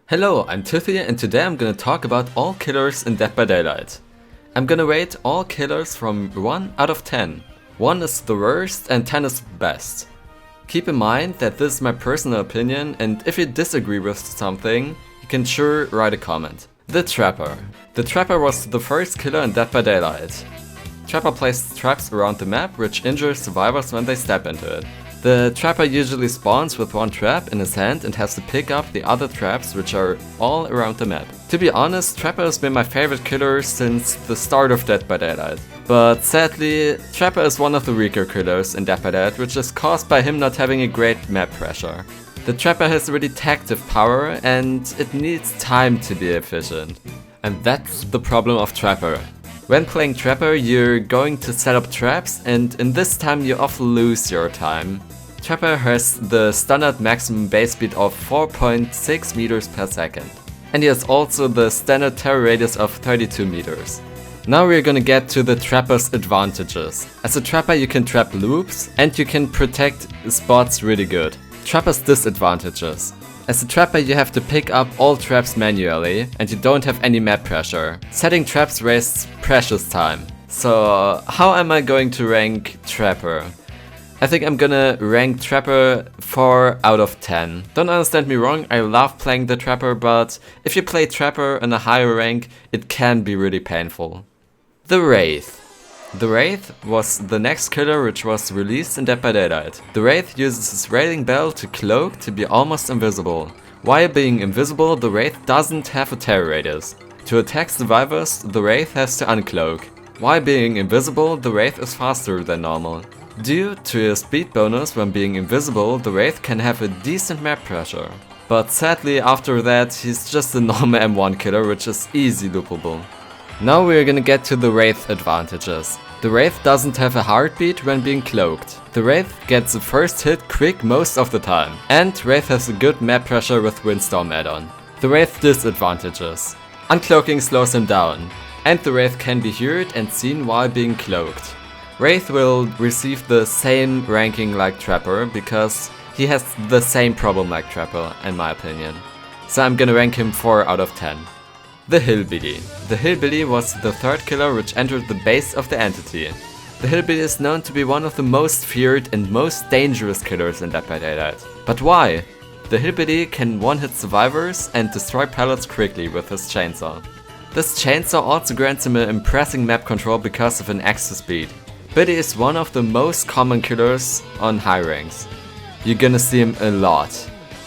Hello, I'm Tithi and today I'm gonna talk about all killers in Dead by Daylight. I'm gonna rate all killers from 1 out of 10. 1 is the worst and 10 is the best. Keep in mind that this is my personal opinion, and if you disagree with something, you can sure write a comment. The Trapper. The Trapper was the first killer in Dead by Daylight. Trapper places traps around the map which injure survivors when they step into it. The Trapper usually spawns with one trap in his hand and has to pick up the other traps which are all around the map. To be honest, Trapper has been my favorite killer since the start of Dead by Daylight. But sadly, Trapper is one of the weaker killers in Dead by Daylight, which is caused by him not having a great map pressure. The Trapper has a detective power and it needs time to be efficient. And that's the problem of Trapper. When playing Trapper, you're going to set up traps, and in this time you often lose your time. Trapper has the standard maximum base speed of 4.6 meters per second. And he has also the standard terror radius of 32 meters. Now we're gonna get to the Trapper's advantages. As a Trapper you can trap loops, and you can protect spots really good. Trapper's disadvantages. As a Trapper you have to pick up all traps manually, and you don't have any map pressure. Setting traps wastes precious time. So how am I going to rank Trapper? I think I'm gonna rank Trapper 4 out of 10. Don't understand me wrong, I love playing the Trapper, but if you play Trapper in a higher rank, it can be really painful. The Wraith. The Wraith was the next killer which was released in Dead by Daylight. The Wraith uses his raiding bell to cloak to be almost invisible. While being invisible, the Wraith doesn't have a terror radius. To attack survivors, the Wraith has to uncloak. While being invisible, the Wraith is faster than normal. Due to a speed bonus when being invisible, the Wraith can have a decent map pressure. But sadly after that, he's just a normal M1 killer which is easy loopable. Now we're gonna get to the Wraith advantages. The Wraith doesn't have a heartbeat when being cloaked. The Wraith gets the first hit quick most of the time. And Wraith has a good map pressure with Windstorm add-on. The Wraith disadvantages. Uncloaking slows him down. And the Wraith can be heard and seen while being cloaked. Wraith will receive the same ranking like Trapper because he has the same problem like Trapper in my opinion. So I'm gonna rank him 4 out of 10. The Hillbilly. The Hillbilly was the third killer which entered the base of the entity. The Hillbilly is known to be one of the most feared and most dangerous killers in Dead by Daylight. But why? The Hillbilly can one-hit survivors and destroy pallets quickly with his chainsaw. This chainsaw also grants him an impressive map control because of an extra speed. Billy is one of the most common killers on high ranks. You're gonna see him a lot.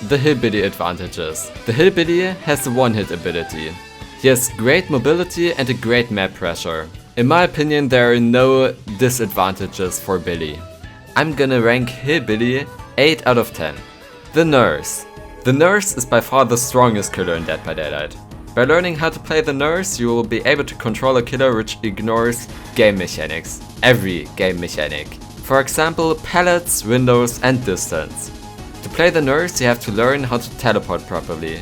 The Hillbilly advantages. The Hillbilly has a one-hit ability. He has great mobility and a great map pressure. In my opinion, there are no disadvantages for Billy. I'm gonna rank Hillbilly 8 out of 10. The Nurse. The Nurse is by far the strongest killer in Dead by Daylight. By learning how to play the Nurse, you will be able to control a killer which ignores game mechanics. Every game mechanic. For example, pallets, windows and distance. To play the Nurse, you have to learn how to teleport properly.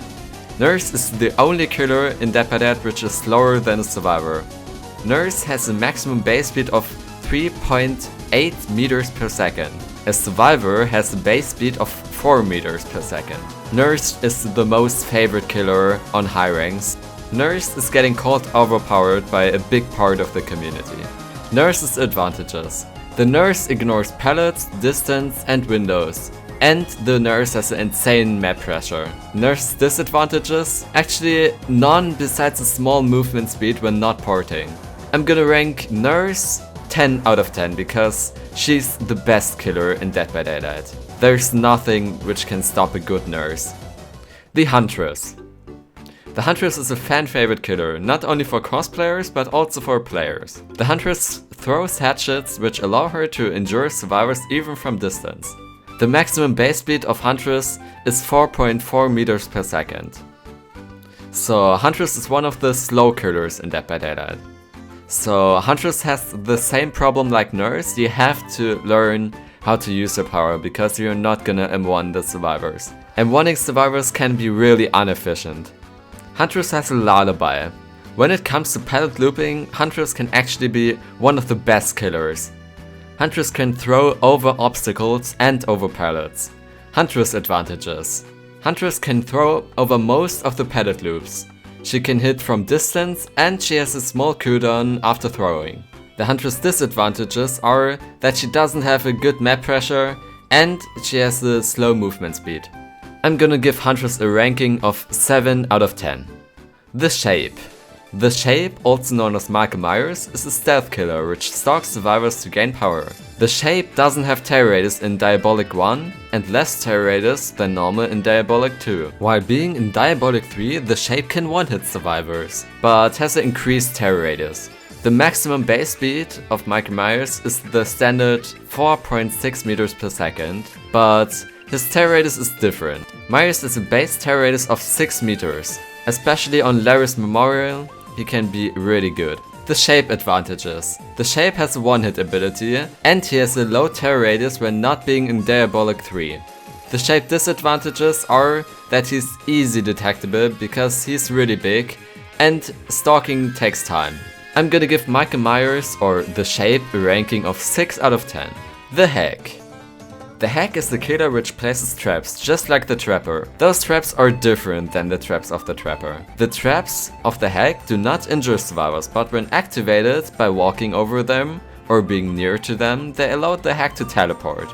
Nurse is the only killer in Dead by Daylight which is slower than a survivor. Nurse has a maximum base speed of 3.8 meters per second. A survivor has a base speed of 4 meters per second. Nurse is the most favorite killer on high ranks. Nurse is getting called overpowered by a big part of the community. Nurse's advantages. The Nurse ignores pallets, distance and windows. And the Nurse has an insane map pressure. Nurse's disadvantages? Actually none besides a small movement speed when not porting. I'm gonna rank Nurse 10 out of 10 because she's the best killer in Dead by Daylight. There's nothing which can stop a good Nurse. The Huntress. The Huntress is a fan favorite killer, not only for cosplayers but also for players. The Huntress throws headshots which allow her to injure survivors even from distance. The maximum base speed of Huntress is 4.4 meters per second. So Huntress is one of the slow killers in Dead by Daylight. So Huntress has the same problem like Nurse, you have to learn how to use her power because you're not gonna M1 the survivors. M1ing survivors can be really inefficient. Huntress has a lullaby. When it comes to pallet looping, Huntress can actually be one of the best killers. Huntress can throw over obstacles and over pallets. Huntress advantages. Huntress can throw over most of the pallet loops. She can hit from distance and she has a small cooldown after throwing. The Huntress' disadvantages are that she doesn't have a good map pressure and she has a slow movement speed. I'm gonna give Huntress a ranking of 7 out of 10. The Shape. The Shape, also known as Michael Myers, is a stealth killer which stalks survivors to gain power. The Shape doesn't have terror radius in Diabolic 1 and less terror radius than normal in Diabolic 2. While being in Diabolic 3, the Shape can one-hit survivors, but has an increased terror radius. The maximum base speed of Michael Myers is the standard 4.6 meters per second, but his terror radius is different. Myers is a base terror radius of 6 meters. Especially on Larry's Memorial, he can be really good. The Shape advantages. The Shape has a one-hit ability and he has a low terror radius when not being in Diabolic 3. The Shape disadvantages are that he's easy detectable because he's really big and stalking takes time. I'm gonna give Michael Myers or the Shape a ranking of 6 out of 10. The Hack. The Hack is the killer which places traps, just like the Trapper. Those traps are different than the traps of the Trapper. The traps of the Hack do not injure survivors, but when activated by walking over them or being near to them, they allow the Hack to teleport.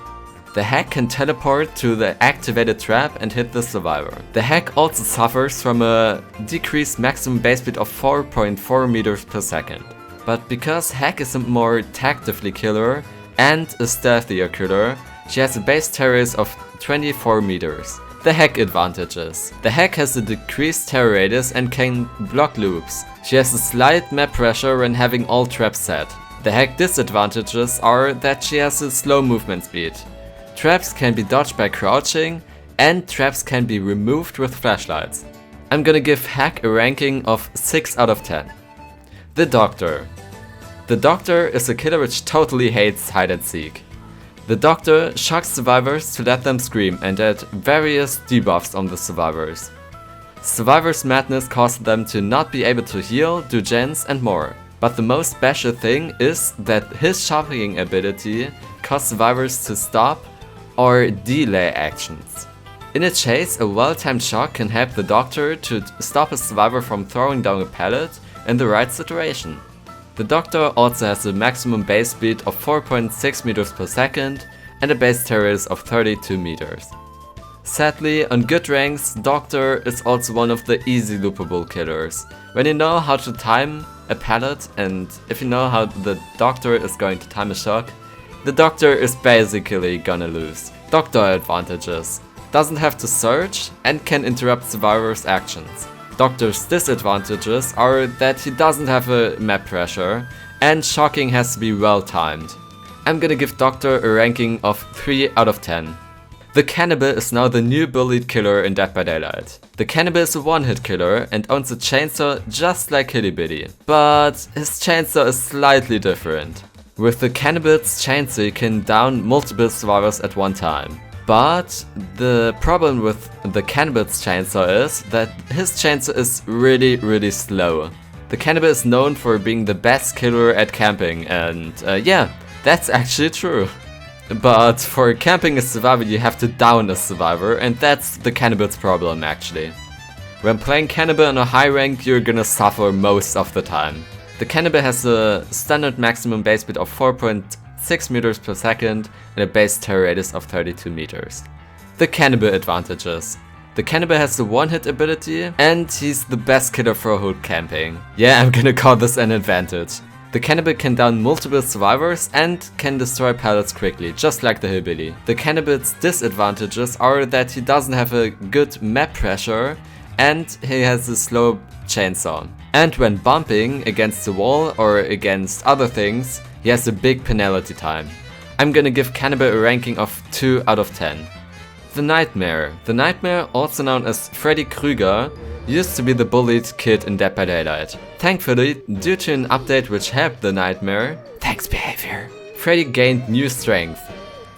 The Hack can teleport to the activated trap and hit the survivor. The Hack also suffers from a decreased maximum base speed of 4.4 meters per second. But because Hack is a more tactically killer and a stealthier killer, she has a base terror radius of 24 meters. The Hack advantages. The Hack has a decreased terror radius and can block loops. She has a slight map pressure when having all traps set. The Hack disadvantages are that she has a slow movement speed. Traps can be dodged by crouching and traps can be removed with flashlights. I'm gonna give Hack a ranking of 6 out of 10. The Doctor. The Doctor is a killer which totally hates hide and seek. The Doctor shocks survivors to let them scream and add various debuffs on the survivors. Survivors' madness causes them to not be able to heal, do gens and more. But the most special thing is that his shocking ability causes survivors to stop or delay actions. In a chase, a well-timed shock can help the Doctor to stop a survivor from throwing down a pallet in the right situation. The Doctor also has a maximum base speed of 4.6 meters per second and a base terror radius of 32 meters. Sadly, on good ranks, Doctor is also one of the easy loopable killers. When you know how to time a pallet and if you know how the Doctor is going to time a shock, the Doctor is basically gonna lose. Doctor advantages. Doesn't have to search and can interrupt survivors' actions. Doctor's disadvantages are that he doesn't have a map pressure and shocking has to be well timed. I'm gonna give Doctor a ranking of 3 out of 10. The Cannibal is now the new bullied killer in Dead by Daylight. The Cannibal is a one-hit killer and owns a chainsaw just like Hilly Billy, but his chainsaw is slightly different. With the Cannibal's chainsaw you can down multiple survivors at one time. But the problem with the Cannibal's chainsaw is that his chainsaw is really slow. The Cannibal is known for being the best killer at camping and yeah, that's actually true. But for camping a survivor you have to down a survivor and that's the Cannibal's problem actually. When playing Cannibal on a high rank you're gonna suffer most of the time. The Cannibal has a standard maximum base speed of 4.6 meters per second and a base terror radius of 32 meters. The Cannibal advantages. The Cannibal has the one-hit ability and he's the best killer for hood camping. Yeah, I'm gonna call this an advantage. The Cannibal can down multiple survivors and can destroy pallets quickly, just like the Hillbilly. The Cannibal's disadvantages are that he doesn't have a good map pressure and he has a slow chainsaw. And when bumping against the wall or against other things, he has a big penalty time. I'm gonna give Cannibal a ranking of 2 out of 10. The Nightmare. The Nightmare, also known as Freddy Krueger, used to be the bullied kid in Dead by Daylight. Thankfully, due to an update which helped the Nightmare, thanks behavior, Freddy gained new strength.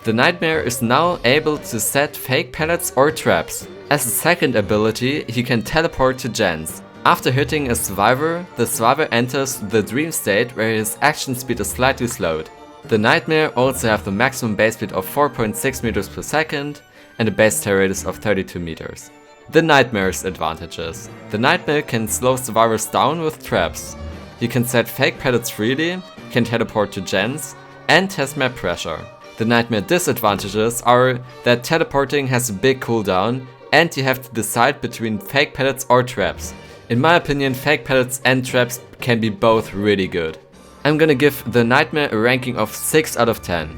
The Nightmare is now able to set fake pallets or traps. As a second ability, he can teleport to gens. After hitting a survivor, the survivor enters the dream state where his action speed is slightly slowed. The Nightmare also have the maximum base speed of 4.6 meters per second and a base terror radius of 32 meters. The Nightmare's advantages. The Nightmare can slow survivors down with traps. You can set fake pellets freely, can teleport to gens, and has map pressure. The Nightmare disadvantages are that teleporting has a big cooldown and you have to decide between fake pellets or traps. In my opinion, fake pellets and traps can be both really good. I'm gonna give the Nightmare a ranking of 6 out of 10.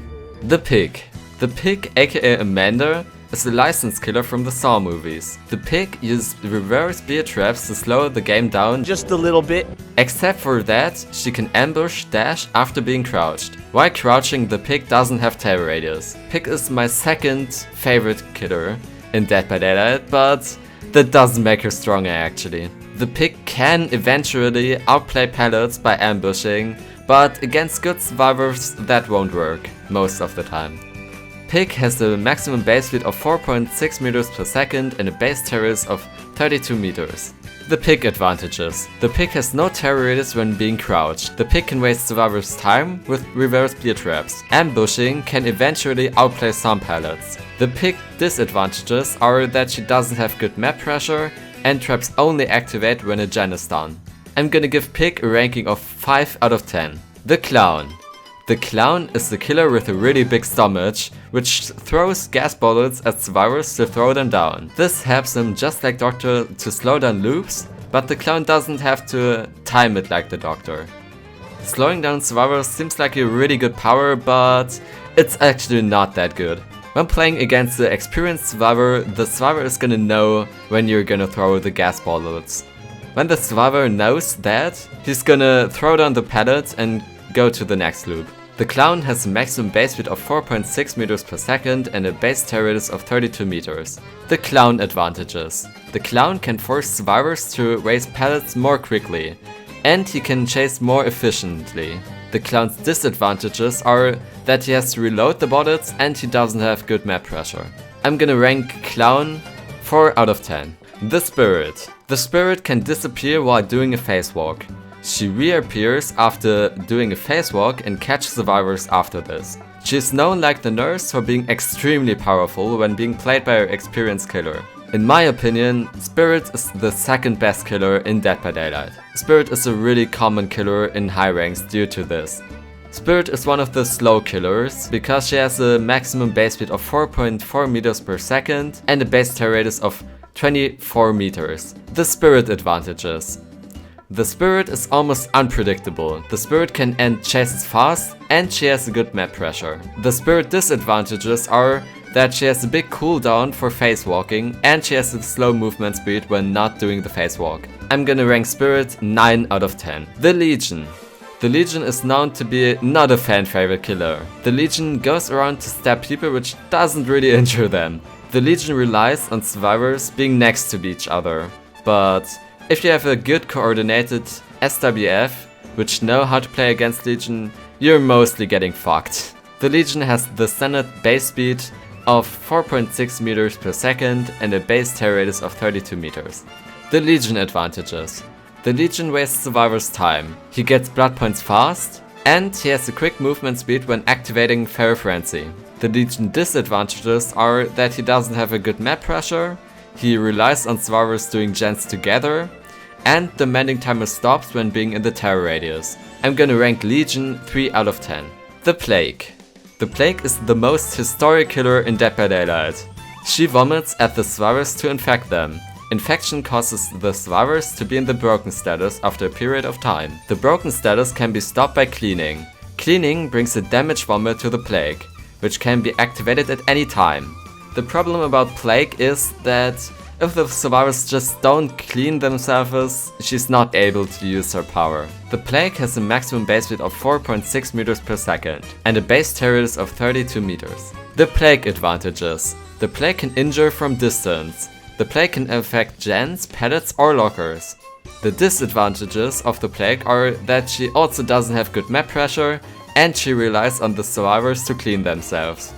The Pig. The Pig, aka Amanda, is a license killer from the Saw movies. The Pig uses reverse spear traps to slow the game down just a little bit. Except for that, she can ambush dash after being crouched. While crouching, the Pig doesn't have terror radius. Pig is my second favorite killer in Dead by Daylight, but that doesn't make her stronger actually. The Pig can eventually outplay pellets by ambushing, but against good survivors that won't work most of the time. Pig has a maximum base speed of 4.6 meters per second and a base terror radius of 32 meters. The Pig advantages. The Pig has no terror radius when being crouched. The Pig can waste survivors' time with reverse spear traps. Ambushing can eventually outplay some pellets. The Pig disadvantages are that she doesn't have good map pressure and traps only activate when a gen is done. I'm gonna give Pig a ranking of 5 out of 10. The Clown. The Clown is the killer with a really big stomach, which throws gas bullets at survivors to throw them down. This helps him, just like Doctor, to slow down loops, but the Clown doesn't have to time it like the Doctor. Slowing down survivors seems like a really good power, but it's actually not that good. When playing against the experienced survivor, the survivor is gonna know when you're gonna throw the gas bullets. When the survivor knows that, he's gonna throw down the pellets and go to the next loop. The Clown has a maximum base speed of 4.6 meters per second and a base terror radius of 32 meters. The Clown advantages. The Clown can force survivors to raise pellets more quickly, and he can chase more efficiently. The Clown's disadvantages are that he has to reload the bullets and he doesn't have good map pressure. I'm gonna rank Clown 4 out of 10. The Spirit. The Spirit can disappear while doing a phase walk. She reappears after doing a phase walk and catch survivors after this. She is known like the Nurse for being extremely powerful when being played by her experienced killer. In my opinion, Spirit is the second best killer in Dead by Daylight. Spirit is a really common killer in high ranks due to this. Spirit is one of the slow killers because she has a maximum base speed of 4.4 meters per second and a base terror radius of 24 meters. The Spirit advantages. The Spirit is almost unpredictable. The Spirit can end chases fast and she has a good map pressure. The Spirit disadvantages are that she has a big cooldown for phase walking and she has a slow movement speed when not doing the phase walk. I'm gonna rank Spirit 9 out of 10. The Legion. The Legion is known to be not a fan favorite killer. The Legion goes around to stab people, which doesn't really injure them. The Legion relies on survivors being next to each other, but if you have a good coordinated SWF, which know how to play against Legion, you're mostly getting fucked. The Legion has the standard base speed of 4.6 meters per second and a base terror radius of 32 meters. The Legion advantages. The Legion wastes survivors' time. He gets blood points fast, and he has a quick movement speed when activating Feral Frenzy. The Legion disadvantages are that he doesn't have a good map pressure, he relies on survivors doing gens together, and the mending timer stops when being in the terror radius. I'm gonna rank Legion 3 out of 10. The Plague. The Plague is the most historic killer in Dead by Daylight. She vomits at the survivors to infect them. Infection causes the survivors to be in the broken status after a period of time. The broken status can be stopped by cleaning. Cleaning brings a damage vomit to the Plague, which can be activated at any time. The problem about Plague is that if the survivors just don't clean themselves, she's not able to use her power. The Plague has a maximum base speed of 4.6 meters per second and a base terror radius of 32 meters. The Plague advantages. The Plague can injure from distance. The Plague can affect gens, pellets or lockers. The disadvantages of the Plague are that she also doesn't have good map pressure and she relies on the survivors to clean themselves.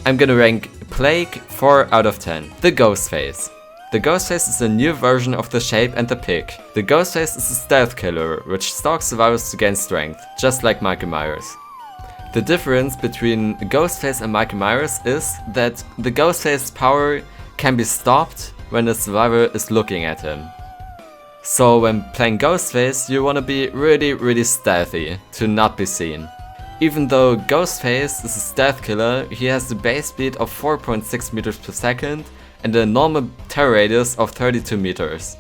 I'm gonna rank Plague 4 out of 10. The Ghostface. The Ghostface is a new version of the Shape and the Pig. The Ghostface is a stealth killer, which stalks survivors to gain strength, just like Michael Myers. The difference between Ghostface and Michael Myers is that the Ghostface's power can be stopped when the survivor is looking at him. So when playing Ghostface, you wanna be really stealthy to not be seen. Even though Ghostface is a stealth killer, he has the base speed of 4.6 meters per second and a normal terror radius of 32 meters.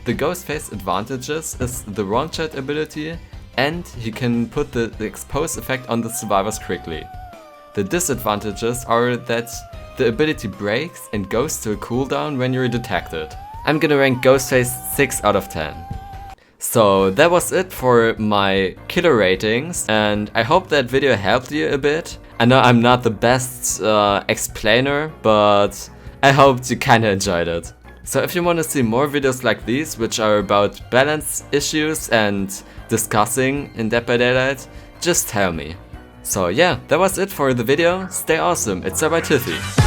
The Ghostface advantages is the wrong shot ability, and he can put the expose effect on the survivors quickly. The disadvantages are that the ability breaks and goes to a cooldown when you're detected. I'm gonna rank Ghostface 6 out of 10. So that was it for my killer ratings, and I hope that video helped you a bit. I know I'm not the best explainer, but I hope you kinda enjoyed it. So if you want to see more videos like these, which are about balance issues and discussing in Dead by Daylight, just tell me. So yeah, that was it for the video. Stay awesome. It's by Tithi.